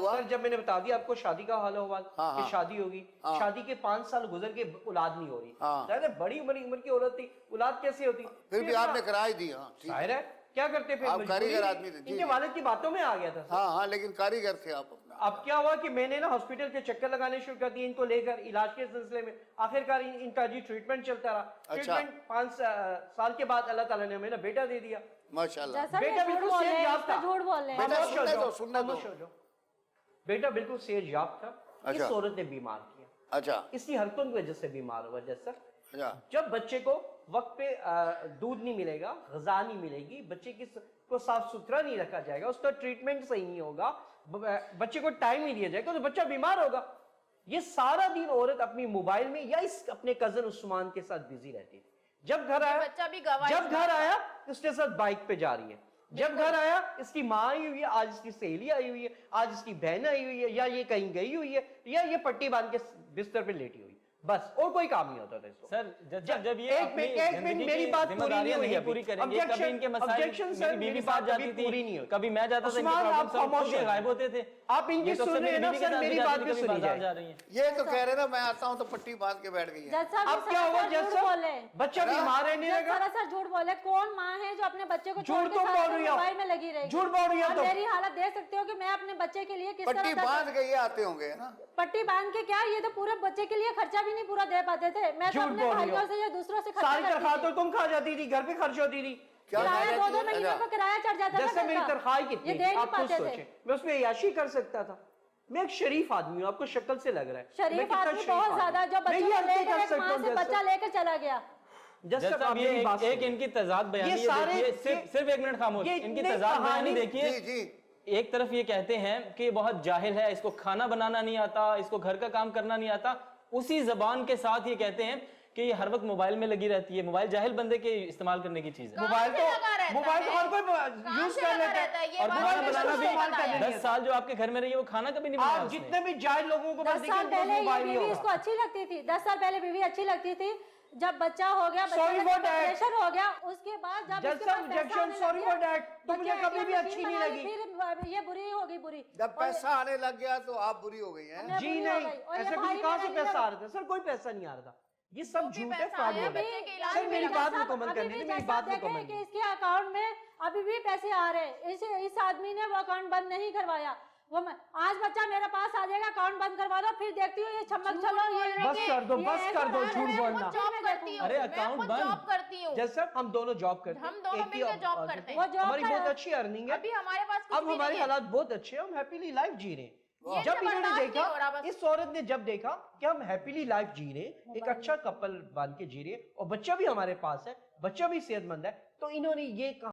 हुआ? सर जब मैंने बता दिया आपको शादी का हाल हुआ कि शादी होगी, शादी के 5 साल गुजर के औलाद नहीं हो रही, शायद बड़ी उम्र की औरत थी, औलाद कैसे होती? फिर भी आपने करा ही दी। जाहिर है, क्या करते फिर? आप कारीगर आदमी थे। इनके वालिद की बातों में आ गया था। हाँ, लेकिन कारीगर थे आप। अब क्या हुआ कि मैंने ना हॉस्पिटल के चक्कर लगाने शुरू कर दिए इनको लेकर इलाज के सिलसिले में। आखिरकार इनका जी ट्रीटमेंट चलता रहा। ट्रीटमेंट 5 साल के बाद अल्लाह ताला ने हमें ना बेटा दे दिया। माशाल्लाह। बेटा बिल्कुल सेहत याफ्त था। झूठ बोल रहे हैं। सुनने दो। बेटा बिल्कुल सेहत याफ्त था। इस औरत ने बीमार किया। अच्छा। इसी हरकतों की वजह से बीमार हुआ। जैसा जब बच्चे को वक्त पे दूध नहीं मिलेगा, ग़िज़ा नहीं मिलेगी, बच्चे को साफ सुथरा नहीं रखा जाएगा, उसका ट्रीटमेंट सही नहीं होगा, बच्चे को टाइम नहीं दिया जाएगा, तो बच्चा बीमार होगा। ये सारा दिन औरत अपनी मोबाइल में या इस अपने कजन उस्मान के साथ बिजी रहती है। जब घर आया उसके साथ बाइक पे जा रही है। जब घर आया इसकी माँ आई हुई है, आज इसकी सहेली आई हुई है, आज इसकी बहन आई हुई है, या ये कहीं गई हुई है, या ये पट्टी बांध के बिस्तर पे लेटी हुई, बस और कोई काम नहीं होता था इसको। सर जब ये एक मिनट मेरी बात पूरी करेंगे, कभी इनके मसाइल मेरी बीवी साथ जाती थी, कभी मैं जाता था, गायब होते थे। आप इनकी सुन रहे हैं ना सर, मेरी बात भी सुनी जाए। ये तो कह रहे ना, मैं आता हूँ तो पट्टी बांध के बैठ गई है। अब क्या होगा जब बच्चा बीमार है नहीं लगा? सर झूठ बोले। कौन माँ है जो अपने बच्चे को झूठ तो बोल रही मोबाइल में लगी रही? झूठ बोल रही है। तो मेरी हालत देख सकते हो कि मैं अपने बच्चे के लिए किस तरह पट्टी बांध के ये आते होंगे ना। पट्टी बांध के क्या, ये तो पूरे बच्चे के लिए खर्चा भी नहीं पूरा दे पाते थे। मैं तो अपने भाइयों से या दूसरों से सारी तनख्वाह तो तुम खा जाती थी, घर पे खर्च होती थी। किराया 2-2 महीने का किराया चढ़ जाता था। जैसे मेरी तनख्वाह कितनी थी आप खुद सोचें, मैं उसमें याशी कर सकता था। मैं एक शरीफ आदमी हूँ, आपको शक्ल से लग रहा है शरीफ आदमी बहुत ज्यादा। जब बच्चे को लेकर एक माँ से बच्चा लेकर चला गया। एक इनकी तजाद बयानी सिर्फ 1 मिनट खामोश। इनकी तजाद बयानी देखिए। एक तरफ ये कहते हैं कि बहुत जाहिल है, इसको खाना बनाना नहीं आता, इसको घर का काम करना नहीं आता। उसी जबान के साथ ये कहते हैं कि ये हर वक्त मोबाइल में लगी रहती है। मोबाइल जाहिल बंदे के इस्तेमाल करने की चीज है। मोबाइल तो हर कोई यूज कर लेता है। और खाना बनाना भी 10 साल जो आपके घर में रही है वो खाना कभी नहीं बनाया। जितने भी जाहिल लोगों को 10 साल पहले ये बीवी इसको अच्छी लगती थी। 10 साल पहले बीवी अच्छी लगती थी। जब बच्चा हो गया, प्रेशर हो गया, उसके बाद मुझे कभी भी अच्छी नहीं लगी। फिर ये बुरी हो गई। बुरी जब पैसा आने लग गया तो आप बुरी हो गई हैं। जी नहीं, ऐसा कुछ कहाँ से पैसा आ रहा था? सर कोई पैसा नहीं आ रहा था, ये सब झूठ है, फ्रॉड है। सर मेरी बात मुकम्मल करने दीजिए, मेरी बात मुकम्मल कि इसके अकाउंट में अभी भी पैसे आ रहे हैं। इस आदमी ने वो अकाउंट बंद नहीं करवाया। आज बच्चा मेरे पास आ जाएगा, अकाउंट बंद करवा दो, फिर देखती हूँ ये छमक छलो। बस कर दो झूठ बोलना। अरे अकाउंट बंद करती हूँ। जैसे हम दोनों जॉब करते हैं, हम दोनों मिलकर जॉब करते हैं। हमारी बहुत अच्छी अर्निंग है। अभी हमारे पास अब हमारे हालात बहुत अच्छे हैं, हम हैप्पीली लाइफ जी रहे हैं। जब इन्होंने देखा, इस औरत ने जब देखा कि हम हैप्पीली लाइफ जी रहे, एक अच्छा कपल बन के जी रहे और बच्चा भी हमारे पास है, बच्चा भी सेहतमंद है, तो इन्होंने ये कहा